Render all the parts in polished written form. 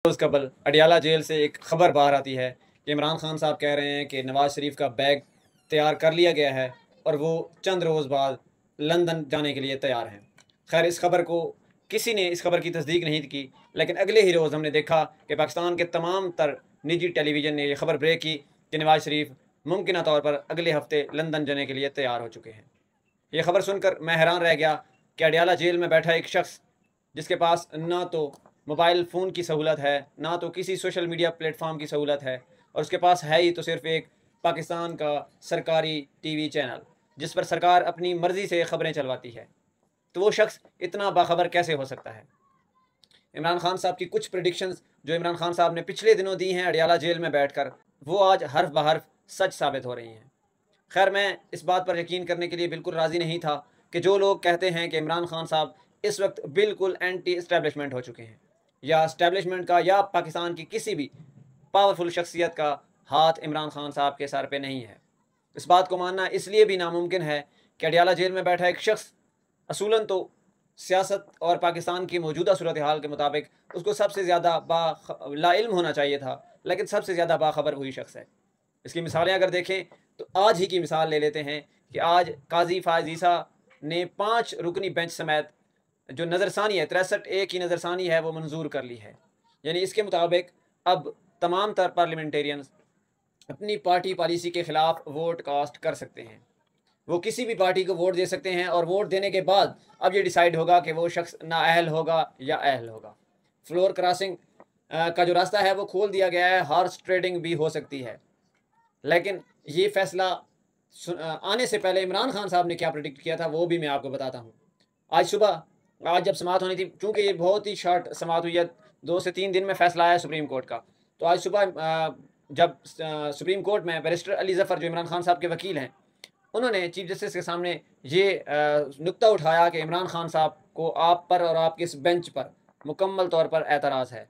रोज़ कबल अडियाला जेल से एक ख़बर बाहर आती है कि इमरान खान साहब कह रहे हैं कि नवाज़ शरीफ का बैग तैयार कर लिया गया है और वो चंद रोज़ बाद लंदन जाने के लिए तैयार हैं। खैर, इस खबर को किसी ने इस खबर की तस्दीक नहीं की, लेकिन अगले ही रोज़ हमने देखा कि पाकिस्तान के तमाम तर निजी टेलीविज़न ने यह खबर ब्रेक की कि नवाज़ शरीफ मुमकिन तौर पर अगले हफ्ते लंदन जाने के लिए तैयार हो चुके हैं। ये खबर सुनकर मैं हैरान रह गया कि अडियाला जेल में बैठा एक शख्स जिसके पास ना तो मोबाइल फ़ोन की सहूलत है, ना तो किसी सोशल मीडिया प्लेटफॉर्म की सहूलत है, और उसके पास है ही तो सिर्फ एक पाकिस्तान का सरकारी टीवी चैनल जिस पर सरकार अपनी मर्ज़ी से ख़बरें चलवाती है। तो वो शख्स इतना बाखबर कैसे हो सकता है? इमरान खान साहब की कुछ प्रिडिक्शंस जो इमरान खान साहब ने पिछले दिनों दी हैं अडियाला जेल में बैठकर, वो आज हर्फ बहर्फ सच साबित हो रही हैं। खैर, मैं इस बात पर यकीन करने के लिए बिल्कुल राज़ी नहीं था कि जो लोग कहते हैं कि इमरान खान साहब इस वक्त बिल्कुल एंटी इस्टेब्लिशमेंट हो चुके हैं, या इस्टेब्लिशमेंट का या पाकिस्तान की किसी भी पावरफुल शख्सियत का हाथ इमरान खान साहब के सर पे नहीं है। इस बात को मानना इसलिए भी नामुमकिन है कि अडियाला जेल में बैठा एक शख्स असूलन तो सियासत और पाकिस्तान की मौजूदा सूरत हाल के मुताबिक उसको सबसे ज़्यादा लाइल्म होना चाहिए था, लेकिन सबसे ज़्यादा बाखबर वही शख्स है। इसकी मिसालें अगर देखें तो आज ही की मिसाल ले लेते हैं कि आज काजी फायज़ ईसा ने 5 रुकनी बेंच समेत जो नज़रसानी है 63A की नज़रसानी है वो मंजूर कर ली है। यानी इसके मुताबिक अब तमाम तर पार्लियामेंटेरियंस अपनी पार्टी पॉलिसी के ख़िलाफ़ वोट कास्ट कर सकते हैं। वो किसी भी पार्टी को वोट दे सकते हैं और वोट देने के बाद अब ये डिसाइड होगा कि वो शख्स नाअहल होगा या अहल होगा। फ्लोर क्रॉसिंग का जो रास्ता है वो खोल दिया गया है, हॉर्स ट्रेडिंग भी हो सकती है। लेकिन ये फैसला आने से पहले इमरान खान साहब ने क्या प्रेडिक्ट किया था वो भी मैं आपको बताता हूँ। आज सुबह आज जब समाअत होनी थी, चूँकि ये बहुत ही शॉर्ट समाअत हुई है, 2 से 3 दिन में फ़ैसला आया सुप्रीम कोर्ट का। तो आज सुबह जब सुप्रीम कोर्ट में बैरिस्टर अली ज़फ़र जो इमरान खान साहब के वकील हैं, उन्होंने चीफ जस्टिस के सामने ये नुक्ता उठाया कि इमरान खान साहब को आप पर और आपके इस बेंच पर मुकम्मल तौर पर एतराज़ है।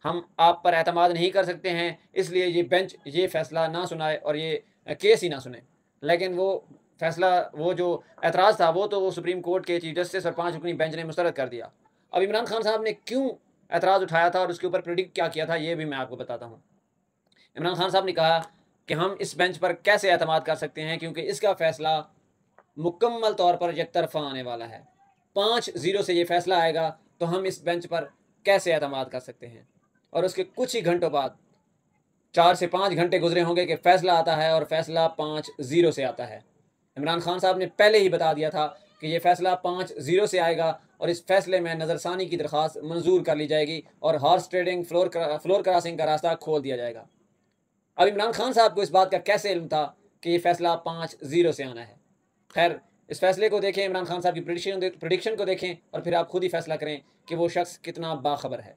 हम आप पर एतमाद नहीं कर सकते हैं, इसलिए ये बेंच ये फ़ैसला ना सुनाए और ये केस ही ना सुने। लेकिन वो फ़ैसला, वो जो एतराज़ था वो तो वो सुप्रीम कोर्ट के चीफ जस्टिस और 5 रुकनी बेंच ने मुस्तरद कर दिया। अब इमरान खान साहब ने क्यों एतराज़ उठाया था और उसके ऊपर प्रेडिक्ट क्या किया था, ये भी मैं आपको बताता हूँ। इमरान खान साहब ने कहा कि हम इस बेंच पर कैसे एतमाद कर सकते हैं क्योंकि इसका फ़ैसला मुकम्मल तौर पर एकतरफ़ा आने वाला है। 5-0 से ये फ़ैसला आएगा तो हम इस बेंच पर कैसे एतमाद कर सकते हैं। और उसके कुछ ही घंटों बाद 4 से 5 घंटे गुजरे होंगे कि फ़ैसला आता है और फ़ैसला 5-0 से आता है। इमरान खान साहब ने पहले ही बता दिया था कि ये फ़ैसला 5-0 से आएगा और इस फ़ैसले में नज़रसानी की दरख्वास्त मंजूर कर ली जाएगी और हॉर्स ट्रेडिंग फ्लोर क्रॉसिंग का रास्ता खोल दिया जाएगा। अब इमरान खान साहब को इस बात का कैसे इल्म था कि ये फ़ैसला 5-0 से आना है? खैर, इस फैसले को देखें, इमरान खान साहब की प्रेडिक्शन को देखें और फिर आप खुद ही फैसला करें कि वो शख्स कितना बाखबर है।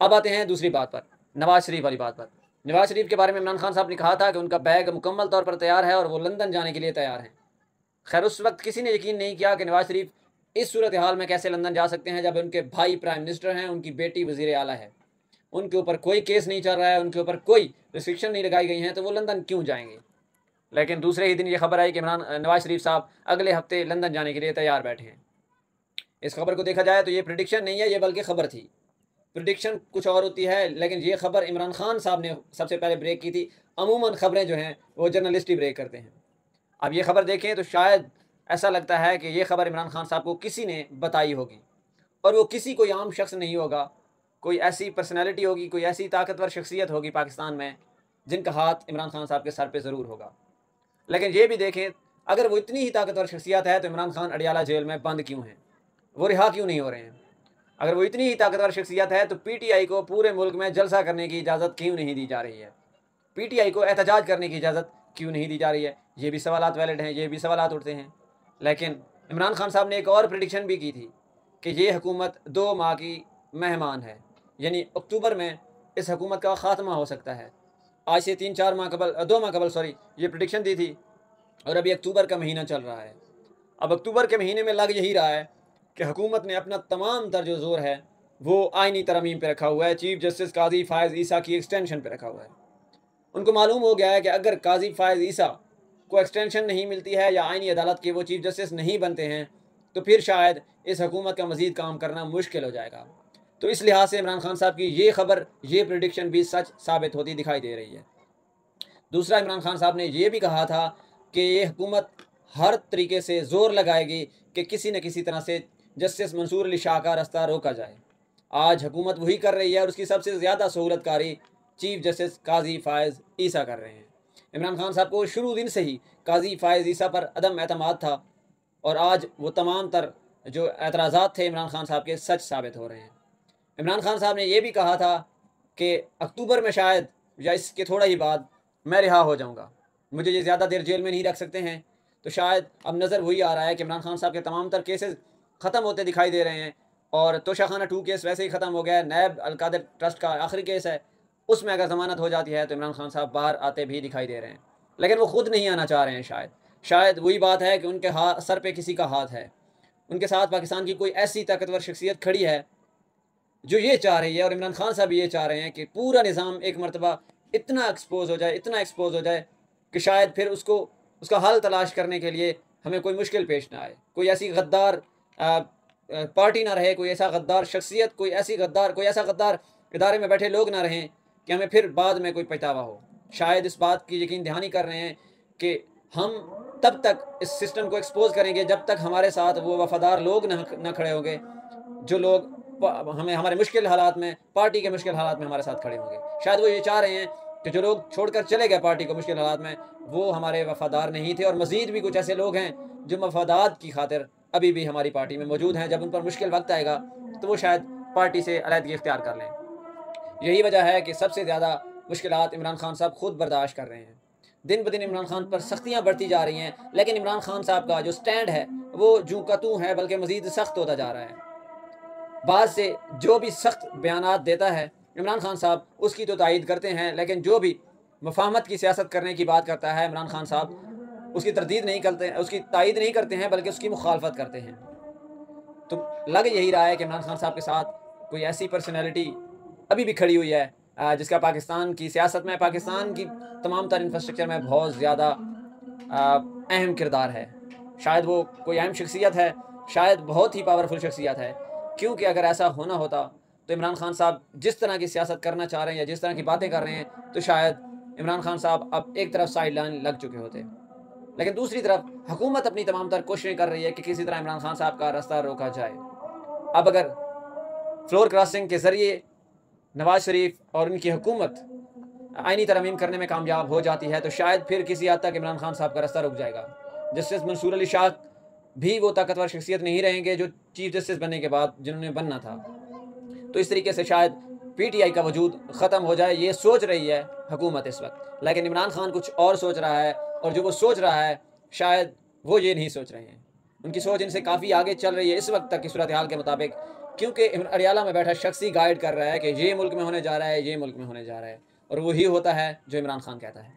अब आते हैं दूसरी बात पर, नवाज़ शरीफ वाली बात पर। नवाज़ शरीफ के बारे में इमरान खान साहब ने कहा था कि उनका बैग मुकम्मल तौर पर तैयार है और वो लंदन जाने के लिए तैयार हैं। खैर, उस वक्त किसी ने यकीन नहीं किया कि नवाज़ शरीफ इस सूरत हाल में कैसे लंदन जा सकते हैं जब उनके भाई प्राइम मिनिस्टर हैं, उनकी बेटी वज़ीर आला है, उनके ऊपर कोई केस नहीं चल रहा है, उनके ऊपर कोई रिस्ट्रिक्शन नहीं लगाई गई हैं, तो वो लंदन क्यों जाएंगे? लेकिन दूसरे ही दिन ये खबर आई कि नवाज़ शरीफ साहब अगले हफ्ते लंदन जाने के लिए तैयार बैठे हैं। इस खबर को देखा जाए तो ये प्रेडिक्शन नहीं है, ये बल्कि खबर थी। प्रेडिक्शन कुछ और होती है, लेकिन ये खबर इमरान खान साहब ने सबसे पहले ब्रेक की थी। अमूमन खबरें जो हैं वो जर्नलिस्ट ही ब्रेक करते हैं। अब ये खबर देखें तो शायद ऐसा लगता है कि ये खबर इमरान खान साहब को किसी ने बताई होगी, और वो किसी कोई आम शख्स नहीं होगा, कोई ऐसी पर्सनैलिटी होगी, कोई ऐसी ताकतवर शख्सियत होगी पाकिस्तान में जिनका हाथ इमरान खान साहब के सर पे ज़रूर होगा। लेकिन ये भी देखें, अगर वो इतनी ही ताकतवर शख्सियत है तो इमरान खान अडियाला जेल में बंद क्यों हैं? वो रिहा क्यों नहीं हो रहे हैं? अगर वो इतनी ही ताकतवर शख्सियत है तो पीटीआई को पूरे मुल्क में जलसा करने की इजाज़त क्यों नहीं दी जा रही है? पीटीआई को एहतजाज करने की इजाज़त क्यों नहीं दी जा रही है? ये भी सवालात वैलिड हैं, ये भी सवालात उठते हैं। लेकिन इमरान खान साहब ने एक और प्रेडिक्शन भी की थी कि ये हुकूमत 2 माह की मेहमान है, यानी अक्टूबर में इस हुकूमत का ख़ात्मा हो सकता है। आज से 2 माह कबल ये प्रेडिक्शन दी थी और अभी अक्टूबर का महीना चल रहा है। अब अक्टूबर के महीने में लग यही रहा है कि हुकूमत ने अपना तमाम तर जो ज़ोर है वो आइनी तरमीम पे रखा हुआ है, चीफ जस्टिस काजी फायज़ ईसा की एक्सटेंशन पे रखा हुआ है। उनको मालूम हो गया है कि अगर काजी फायज़ ईसा को एक्सटेंशन नहीं मिलती है या आइनी अदालत के वो चीफ जस्टिस नहीं बनते हैं तो फिर शायद इस हुकूमत का मज़ीद काम करना मुश्किल हो जाएगा। तो इस लिहाज से इमरान खान साहब की ये खबर, ये प्रिडिक्शन भी सच साबित होती दिखाई दे रही है। दूसरा, इमरान खान साहब ने यह भी कहा था कि ये हुकूमत हर तरीके से ज़ोर लगाएगी कि किसी न किसी तरह से जस्टिस मंसूर अली शाह का रास्ता रोका जाए। आज हुकूमत वही कर रही है और उसकी सबसे ज़्यादा सहूलतकारी चीफ जस्टिस काजी फ़ायज़ ईसा कर रहे हैं। इमरान खान साहब को शुरू दिन से ही काजी फ़ायज़ ईसा पर अदम एतमाद था और आज वो तमाम तर जो एतराज़ात थे इमरान खान साहब के सच साबित हो रहे हैं। इमरान खान साहब ने यह भी कहा था कि अक्टूबर में शायद या इसके थोड़ा ही बाद मैं रिहा हो जाऊंगा, मुझे ये ज़्यादा देर जेल में नहीं रख सकते हैं। तो शायद अब नज़र वही आ रहा है कि इमरान खान साहब के तमाम तर केसेस ख़त्म होते दिखाई दे रहे हैं और तोशाखाना 2 केस वैसे ही ख़त्म हो गया है। नैब अलकादर ट्रस्ट का आखिरी केस है, उसमें अगर ज़मानत हो जाती है तो इमरान खान साहब बाहर आते भी दिखाई दे रहे हैं, लेकिन वो ख़ुद नहीं आना चाह रहे हैं। शायद वही बात है कि उनके सर पे किसी का हाथ है, उनके साथ पाकिस्तान की कोई ऐसी ताकतवर शख्सियत खड़ी है जो ये चाह रही है और इमरान खान साहब ये चाह रहे हैं कि पूरा निज़ाम एक मरतबा इतना एक्सपोज हो जाए कि शायद फिर उसका हल तलाश करने के लिए हमें कोई मुश्किल पेश ना आए, कोई ऐसी गद्दार पार्टी ना रहे, कोई ऐसा गद्दार शख्सियत, कोई ऐसा गद्दार इदारे में बैठे लोग ना रहें कि हमें फिर बाद में कोई पछतावा हो। शायद इस बात की यकीन दहानी कर रहे हैं कि हम तब तक इस सिस्टम को एक्सपोज करेंगे जब तक हमारे साथ वो वफादार लोग न खड़े होंगे, जो लोग हमें हमारे मुश्किल हालात में, पार्टी के मुश्किल हालात में हमारे साथ खड़े होंगे। शायद वो ये चाह रहे हैं कि जो लोग छोड़कर चले गए पार्टी को मुश्किल हालात में, वो हमारे वफादार नहीं थे और मज़ीद भी कुछ ऐसे लोग हैं जो मफादात की खातिर अभी भी हमारी पार्टी में मौजूद हैं। जब उन पर मुश्किल वक्त आएगा तो वो शायद पार्टी से अलहदगी इख्तियार कर लें। यही वजह है कि सबसे ज़्यादा मुश्किलात इमरान खान साहब खुद बर्दाश्त कर रहे हैं। दिन ब दिन इमरान खान पर सख्तियाँ बढ़ती जा रही हैं, लेकिन इमरान खान साहब का जो स्टैंड है वो जूं का तूं है, बल्कि मज़ीद सख्त होता जा रहा है। बाद से जो भी सख्त बयानात देता है इमरान खान साहब उसकी तो तायीद करते हैं, लेकिन जो भी मुफाहमत की सियासत करने की बात करता है इमरान खान साहब उसकी तरदीद नहीं करते, उसकी तायीद नहीं करते हैं, बल्कि उसकी मुखालफत करते हैं। तो लग यही रहा है कि इमरान खान साहब के साथ कोई ऐसी पर्सनैलिटी अभी भी खड़ी हुई है जिसका पाकिस्तान की सियासत में, पाकिस्तान की तमाम तर इंफ्रास्ट्रक्चर में बहुत ज़्यादा अहम किरदार है। शायद वो कोई अहम शख्सियत है, शायद बहुत ही पावरफुल शख्सियत है, क्योंकि अगर ऐसा होना होता तो इमरान खान साहब जिस तरह की सियासत करना चाह रहे हैं या जिस तरह की बातें कर रहे हैं, तो शायद इमरान खान साहब अब एक तरफ साइड लाइन लग चुके होते, लेकिन दूसरी तरफ हुकूमत अपनी तमाम तर कोशिशें कर रही है कि किसी तरह इमरान खान साहब का रास्ता रोका जाए। अब अगर फ्लोर क्रॉसिंग के ज़रिए नवाज शरीफ और उनकी हुकूमत आईनी तरमीम करने में कामयाब हो जाती है तो शायद फिर किसी हद तक इमरान खान साहब का रास्ता रुक जाएगा। जस्टिस मंसूर अली शाह भी वो ताकतवर शख्सियत नहीं रहेंगे जो चीफ जस्टिस बनने के बाद जिन्होंने बनना था। तो इस तरीके से शायद PTI का वजूद ख़त्म हो जाए, ये सोच रही है हुकूमत इस वक्त, लेकिन इमरान खान कुछ और सोच रहा है, और जो वो सोच रहा है शायद वो ये नहीं सोच रहे हैं। उनकी सोच इनसे काफ़ी आगे चल रही है इस वक्त तक की सूरत हाल के मुताबिक, क्योंकि अडियाला में बैठा शख्स ही गाइड कर रहा है कि ये मुल्क में होने जा रहा है, ये मुल्क में होने जा रहा है, और वही होता है जो इमरान खान कहता है।